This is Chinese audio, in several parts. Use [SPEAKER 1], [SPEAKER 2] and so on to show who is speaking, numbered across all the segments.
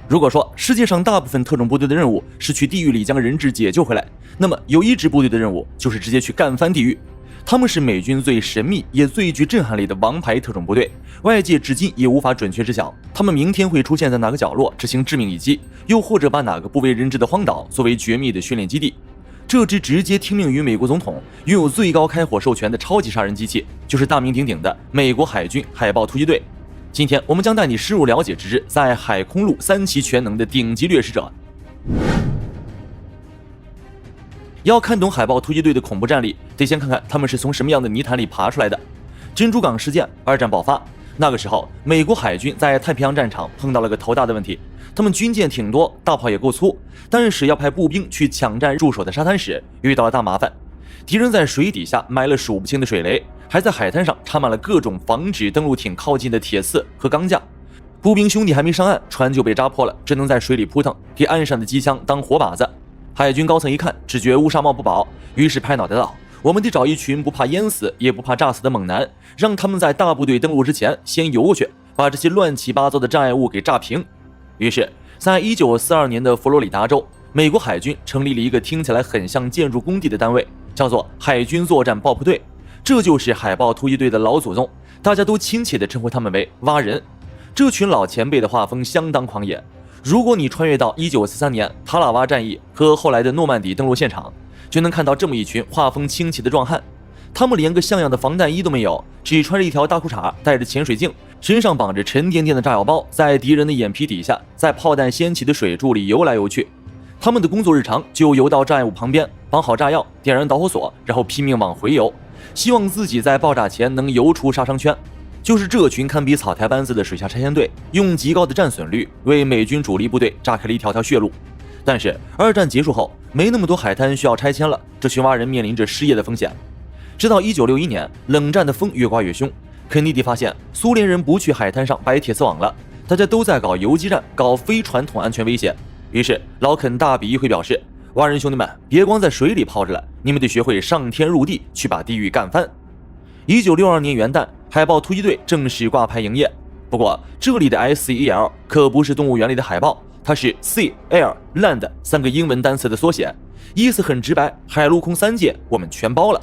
[SPEAKER 1] 如果说世界上大部分特种部队的任务是去地狱里将人质解救回来，那么有一支部队的任务就是直接去干翻地狱。他们是美军最神秘也最具震撼力的王牌特种部队，外界至今也无法准确知晓他们明天会出现在哪个角落执行致命一击，又或者把哪个不为人知的荒岛作为绝密的训练基地。这支直接听命于美国总统、拥有最高开火授权的超级杀人机器，就是大名鼎鼎的美国海军海豹突击队。今天我们将带你深入了解这支在海空陆3期全能的顶级掠食者。要看懂海豹突击队的恐怖战力，得先看看他们是从什么样的泥潭里爬出来的。珍珠港事件，二战爆发，那个时候美国海军在太平洋战场碰到了个头大的问题，他们军舰挺多，大炮也够粗，但是要派步兵去抢占驻守的沙滩时遇到了大麻烦。敌人在水底下埋了数不清的水雷，还在海滩上插满了各种防止登陆艇靠近的铁刺和钢架。步兵兄弟还没上岸，船就被扎破了，只能在水里扑腾，给岸上的机枪当活靶子。海军高层一看，只觉乌纱帽不保，于是拍脑袋道：我们得找一群不怕淹死也不怕炸死的猛男，让他们在大部队登陆之前先游过去，把这些乱七八糟的障碍物给炸平。于是在1942年的佛罗里达州，美国海军成立了一个听起来很像建筑工地的单位，叫做海军作战爆破队。这就是海豹突击队的老祖宗，大家都亲切地称呼他们为蛙人。这群老前辈的画风相当狂野，如果你穿越到1943年塔拉瓦战役和后来的诺曼底登陆现场，就能看到这么一群画风清奇的壮汉。他们连个像样的防弹衣都没有，只穿着一条大裤衩，带着潜水镜，身上绑着沉甸甸的炸药包，在敌人的眼皮底下，在炮弹掀起的水柱里游来游去。他们的工作日常就游到障碍物旁边，绑好炸药，点燃导火索，然后拼命往回游，希望自己在爆炸前能游出杀伤圈。就是这群堪比草台班子的水下拆迁队，用极高的战损率为美军主力部队炸开了一条条血路。但是二战结束后，没那么多海滩需要拆迁了，这群蛙人面临着失业的风险。直到1961年，冷战的风越刮越凶，肯尼迪发现苏联人不去海滩上摆铁丝网了，大家都在搞游击战，搞非传统安全威胁。于是老肯大笔一挥表示，蛙人兄弟们，别光在水里泡着了，你们得学会上天入地，去把地狱干翻。1962年元旦，海豹突击队正式挂牌营业。不过这里的 SEL 可不是动物园里的海豹，它是 Sea Air Land 3个英文单词的缩写，意思很直白，海陆空3界我们全包了。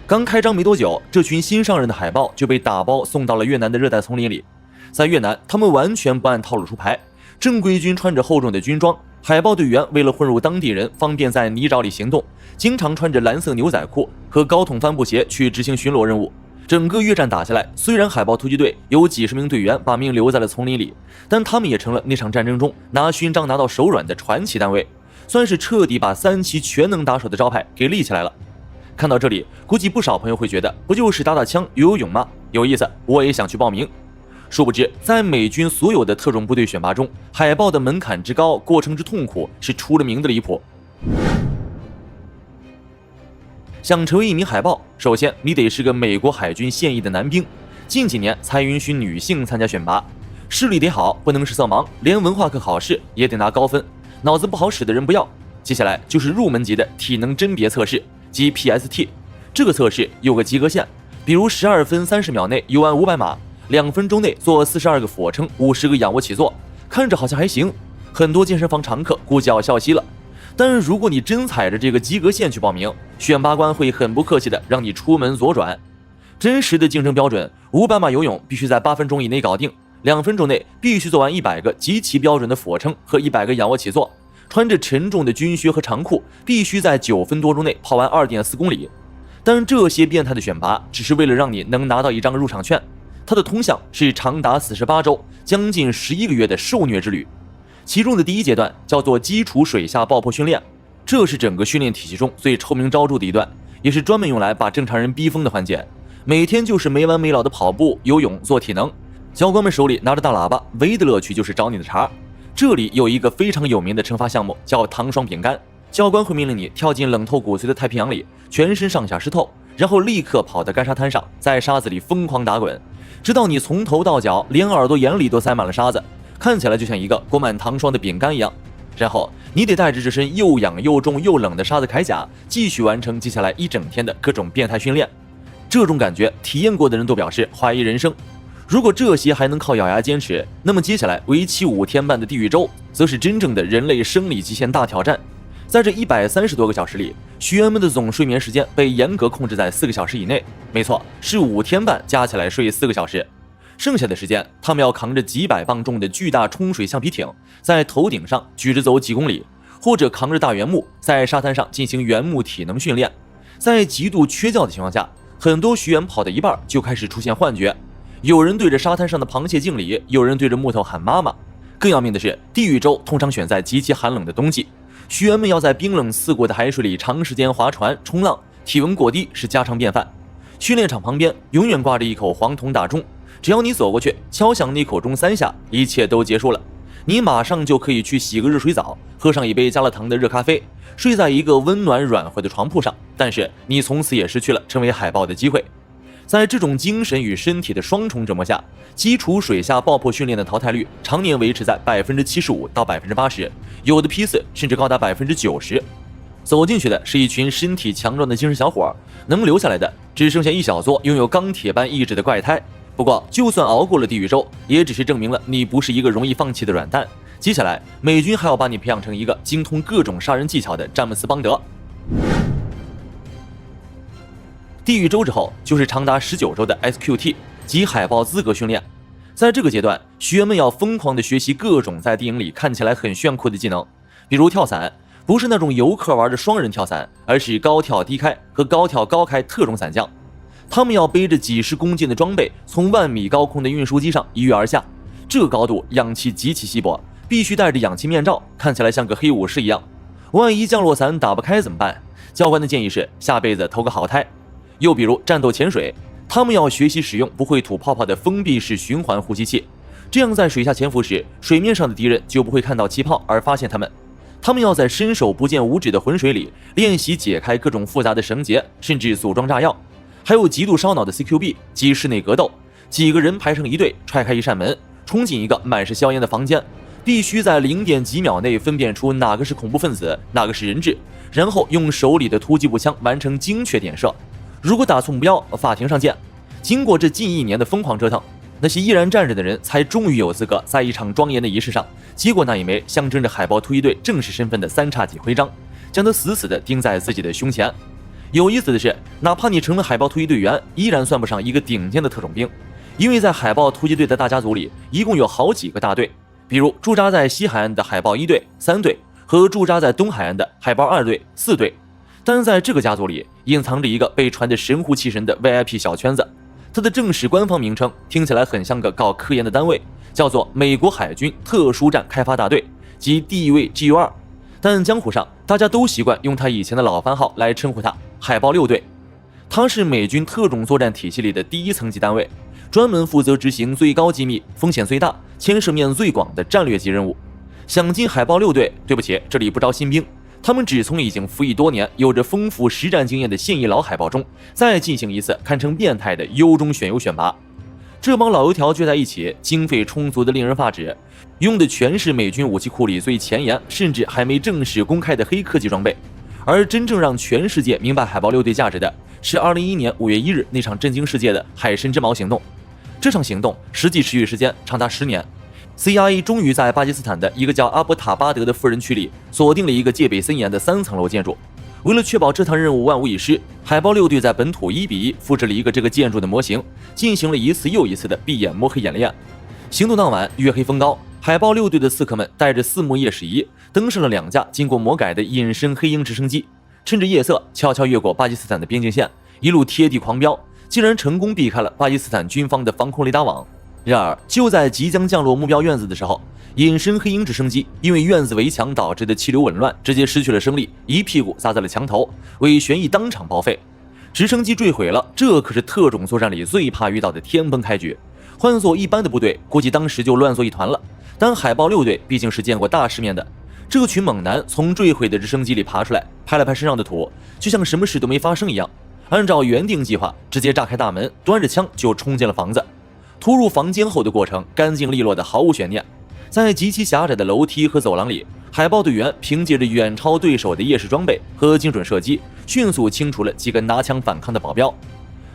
[SPEAKER 1] 刚开张没多久，这群新上任的海豹就被打包送到了越南的热带丛林里。在越南，他们完全不按套路出牌，正规军穿着厚重的军装，海豹队员为了混入当地人，方便在泥沼里行动，经常穿着蓝色牛仔裤和高筒帆布鞋去执行巡逻任务。整个越战打下来，虽然海豹突击队有几十名队员把命留在了丛林里，但他们也成了那场战争中拿勋章拿到手软的传奇单位，算是彻底把3期全能打手的招牌给立起来了。看到这里，估计不少朋友会觉得，不就是打打枪、游游泳吗？有意思，我也想去报名。殊不知，在美军所有的特种部队选拔中，海豹的门槛之高，过程之痛苦是出了名的离谱。想成为一名海豹，首先你得是个美国海军现役的男兵，近几年才允许女性参加选拔，视力得好，不能是色盲，连文化课考试也得拿高分，脑子不好使的人不要。接下来就是入门级的体能甄别测试，即 PST。 这个测试有个及格线，比如12分30秒内游完500码，2分钟内做42个俯卧撑，50个仰卧起坐，看着好像还行，很多健身房常客估计要笑嘻了。但是如果你真踩着这个及格线去报名，选拔官会很不客气的让你出门左转。真实的竞争标准，500码游泳必须在8分钟以内搞定，2分钟内必须做完100个极其标准的俯卧撑和100个仰卧起坐，穿着沉重的军靴和长裤，必须在9分多钟内跑完2.4公里。但这些变态的选拔只是为了让你能拿到一张入场券，它的通向是长达48周、将近11个月的受虐之旅。其中的第一阶段叫做基础水下爆破训练，这是整个训练体系中最臭名昭著的一段，也是专门用来把正常人逼疯的环节。每天就是没完没了的跑步、游泳、做体能，教官们手里拿着大喇叭，唯一的乐趣就是找你的茬。这里有一个非常有名的惩罚项目，叫糖霜饼干。教官会命令你跳进冷透骨髓的太平洋里，全身上下湿透，然后立刻跑到干沙滩上，在沙子里疯狂打滚，直到你从头到脚连耳朵眼里都塞满了沙子，看起来就像一个裹满糖霜的饼干一样。然后你得带着这身又痒又重又冷的沙子铠甲，继续完成接下来一整天的各种变态训练。这种感觉体验过的人都表示怀疑人生。如果这些还能靠咬牙坚持，那么接下来为期5天半的地狱周，则是真正的人类生理极限大挑战。在这130多个小时里，学员们的总睡眠时间被严格控制在4个小时以内，没错，是5天半加起来睡4个小时。剩下的时间，他们要扛着几百磅重的巨大冲水橡皮艇，在头顶上举着走几公里，或者扛着大原木，在沙滩上进行原木体能训练。在极度缺觉的情况下，很多学员跑到一半就开始出现幻觉，有人对着沙滩上的螃蟹敬礼，有人对着木头喊妈妈。更要命的是，地狱周通常选在极其寒冷的冬季，学员们要在冰冷刺骨的海水里长时间划船冲浪，体温过低是家常便饭。训练场旁边永远挂着一口黄铜大钟，只要你走过去敲响那口钟3下，一切都结束了。你马上就可以去洗个热水澡，喝上一杯加了糖的热咖啡，睡在一个温暖软和的床铺上，但是你从此也失去了成为海豹的机会。在这种精神与身体的双重折磨下，基础水下爆破训练的淘汰率常年维持在75%到80%，有的批次甚至高达90%。走进去的是一群身体强壮的精神小伙，能留下来的只剩下一小撮拥有钢铁般意志的怪胎。不过，就算熬过了地狱周，也只是证明了你不是一个容易放弃的软蛋。接下来，美军还要把你培养成一个精通各种杀人技巧的詹姆斯·邦德。地狱周之后，就是长达19周的 SQT 及海豹资格训练。在这个阶段，学员们要疯狂地学习各种在电影里看起来很炫酷的技能，比如跳伞，不是那种游客玩的双人跳伞，而是高跳低开和高跳高开特种伞降。他们要背着几十公斤的装备，从10000米高空的运输机上一跃而下。这高度氧气极其稀薄，必须戴着氧气面罩，看起来像个黑武士一样。万一降落伞打不开怎么办？教官的建议是下辈子投个好胎。又比如战斗潜水，他们要学习使用不会吐泡泡的封闭式循环呼吸器，这样在水下潜伏时，水面上的敌人就不会看到气泡而发现他们。他们要在伸手不见五指的浑水里练习解开各种复杂的绳结，甚至组装炸药。还有极度烧脑的 CQB 及室内格斗，几个人排成一队，踹开一扇门，冲进一个满是硝烟的房间，必须在0.几秒内分辨出哪个是恐怖分子，哪个是人质，然后用手里的突击步枪完成精确点射。如果打错目标，法庭上见。经过这近1年的疯狂折腾，那些依然站着的人才终于有资格在一场庄严的仪式上接过那一枚象征着海豹突击队正式身份的3叉戟徽章，将它死死地钉在自己的胸前。有意思的是，哪怕你成了海豹突击队员，依然算不上一个顶尖的特种兵，因为在海豹突击队的大家族里，一共有好几个大队，比如驻扎在西海岸的海豹1队、3队和驻扎在东海岸的海豹2队、4队。但在这个家族里，隐藏着一个被传得神乎其神的 VIP 小圈子，它的正式官方名称听起来很像个搞科研的单位，叫做美国海军特殊战开发大队，即 DEVGU2。但江湖上大家都习惯用他以前的老番号来称呼他，海豹6队。它是美军特种作战体系里的第1层级单位，专门负责执行最高机密、风险最大、牵涉面最广的战略级任务。想进海豹6队，对不起，这里不招新兵，他们只从已经服役多年、有着丰富实战经验的现役老海豹中，再进行一次堪称变态的优中选优选拔。这帮老油条聚在一起，经费充足的令人发指，用的全是美军武器库里最前沿，甚至还没正式公开的黑科技装备。而真正让全世界明白海豹6队价值的，是2011年5月1日那场震惊世界的海参之矛行动。这场行动实际持续时间长达10年。CIA 终于在巴基斯坦的一个叫阿伯塔巴德的富人区里锁定了一个戒备森严的3层楼建筑。为了确保这趟任务万无一失，海豹6队在本土1比1复制了一个这个建筑的模型，进行了一次又一次的闭眼摸黑演练。行动当晚，月黑风高，海豹6队的刺客们带着4幕夜视仪登上了2架经过魔改的隐身黑鹰直升机，趁着夜色悄悄越过巴基斯坦的边境线，一路贴地狂飙，竟然成功避开了巴基斯坦军方的防空雷达网。然而，就在即将降落目标院子的时候，隐身黑鹰直升机因为院子围墙导致的气流紊乱，直接失去了升力，一屁股砸在了墙头，为旋翼当场报废。直升机坠毁了，这可是特种作战里最怕遇到的天崩开局。换做一般的部队，估计当时就乱作一团了。但海豹6队毕竟是见过大世面的，这群猛男从坠毁的直升机里爬出来，拍了拍身上的土，就像什么事都没发生一样，按照原定计划，直接炸开大门，端着枪就冲进了房子。突入房间后的过程干净利落的毫无悬念，在极其狭窄的楼梯和走廊里，海豹队员凭借着远超对手的夜视装备和精准射击，迅速清除了几个拿枪反抗的保镖。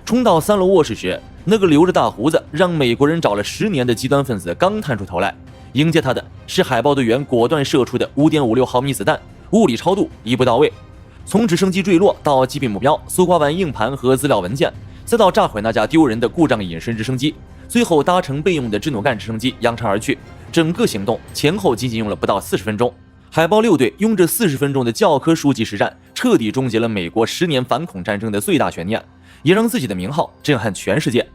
[SPEAKER 1] 冲到3楼卧室时，那个留着大胡子让美国人找了10年的极端分子刚探出头来，迎接他的是海豹队员果断射出的5.56毫米子弹，物理超度一步到位。从直升机坠落到击毙目标，搜刮完硬盘和资料文件，再到炸毁那架丢人的故障隐身直升机，最后搭乘备用的支努干直升机扬长而去。整个行动前后仅仅用了不到40分钟。海豹6队用这40分钟的教科书级实战，彻底终结了美国10年反恐战争的最大悬念，也让自己的名号震撼全世界。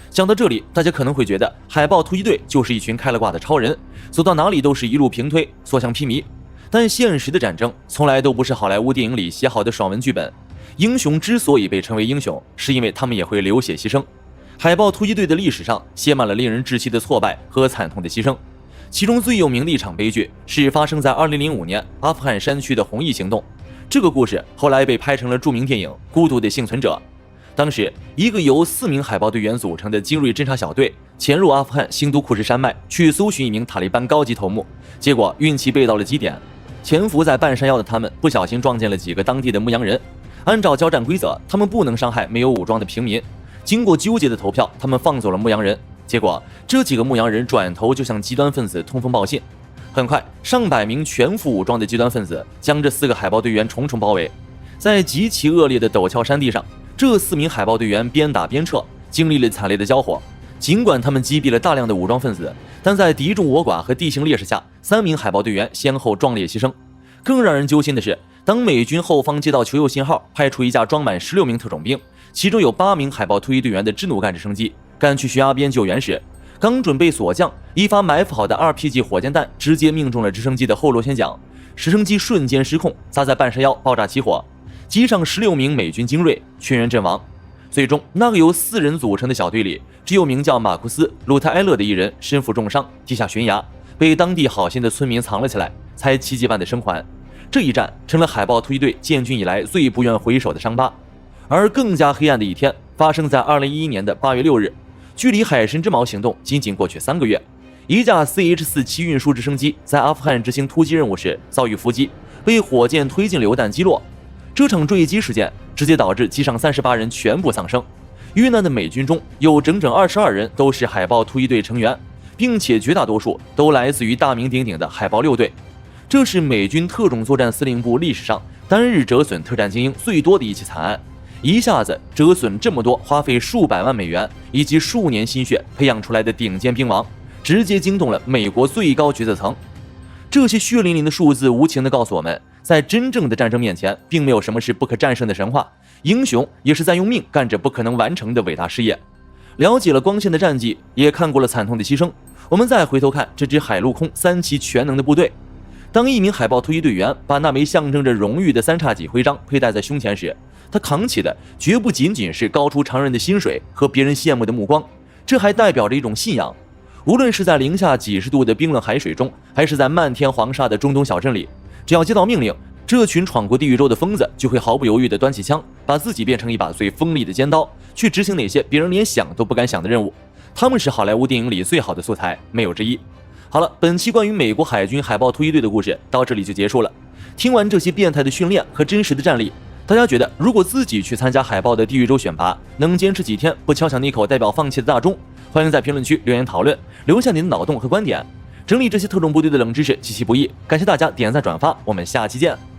[SPEAKER 1] 讲到这里，大家可能会觉得海豹突击队就是一群开了挂的超人，走到哪里都是一路平推，所向披靡。但现实的战争从来都不是好莱坞电影里写好的爽文剧本，英雄之所以被称为英雄，是因为他们也会流血牺牲。海豹突击队的历史上写满了令人窒息的挫败和惨痛的牺牲，其中最有名的一场悲剧是发生在2005年阿富汗山区的红翼行动。这个故事后来被拍成了著名电影《孤独的幸存者》。当时，一个由4名海豹队员组成的精锐侦察小队潜入阿富汗新都库什山脉，去搜寻一名塔利班高级头目，结果运气背到了极点。潜伏在半山腰的他们不小心撞见了几个当地的牧羊人，按照交战规则，他们不能伤害没有武装的平民。经过纠结的投票，他们放走了牧羊人。结果，这几个牧羊人转头就向极端分子通风报信。很快，上百名全副武装的极端分子将这4个海豹队员重重包围。在极其恶劣的陡峭山地上，这4名海豹队员边打边撤，经历了惨烈的交火。尽管他们击毙了大量的武装分子，但在敌众我寡和地形劣势下，3名海豹队员先后壮烈牺牲。更让人揪心的是，当美军后方接到求救信号，派出一架装满16名特种兵，其中有8名海豹突击队员的支努干直升机赶去悬崖边救援时，刚准备锁降，一发埋伏好的 RPG 火箭弹直接命中了直升机的后螺旋桨，直升机瞬间失控，砸在半山腰爆炸起火，机上16名美军精锐全员阵亡。最终，那个由4人组成的小队里，只有名叫马库斯·鲁特埃勒的一人身负重伤，地下悬崖，被当地好心的村民藏了起来，才奇迹般的生还。这一战成了海豹突击队建军以来最不愿回首的伤疤。而更加黑暗的一天发生在2011年的8月6日，距离海神之矛行动仅仅过去3个月，一架 CH-47 运输直升机在阿富汗执行突击任务时遭遇伏击，被火箭推进榴弹击落。这场坠机事件直接导致机上38人全部丧生，遇难的美军中有整整22人都是海豹突击队成员，并且绝大多数都来自于大名鼎鼎的海豹6队。这是美军特种作战司令部历史上单日折损特战精英最多的一起惨案，一下子折损这么多花费数百万美元以及数年心血培养出来的顶尖兵王，直接惊动了美国最高决策层。这些血淋淋的数字无情地告诉我们，在真正的战争面前，并没有什么是不可战胜的神话，英雄也是在用命干着不可能完成的伟大事业。了解了光鲜的战绩，也看过了惨痛的牺牲，我们再回头看这支海陆空3旗全能的部队。当一名海豹突击队员把那枚象征着荣誉的3叉戟徽章佩戴在胸前时，他扛起的绝不仅仅是高出常人的薪水和别人羡慕的目光，这还代表着一种信仰。无论是在零下几十度的冰冷海水中，还是在漫天黄沙的中东小镇里，只要接到命令，这群闯过地狱州的疯子就会毫不犹豫地端起枪，把自己变成一把最锋利的尖刀，去执行那些别人连想都不敢想的任务。他们是好莱坞电影里最好的素材，没有之一。好了，本期关于美国海军海豹突击队的故事到这里就结束了。听完这些变态的训练和真实的战力，大家觉得如果自己去参加海豹的地狱州选拔，能坚持几天不敲响那口代表放弃的大钟？欢迎在评论区留言讨论，留下你的脑洞和观点。整理这些特种部队的冷知识极其不易，感谢大家点赞转发，我们下期见。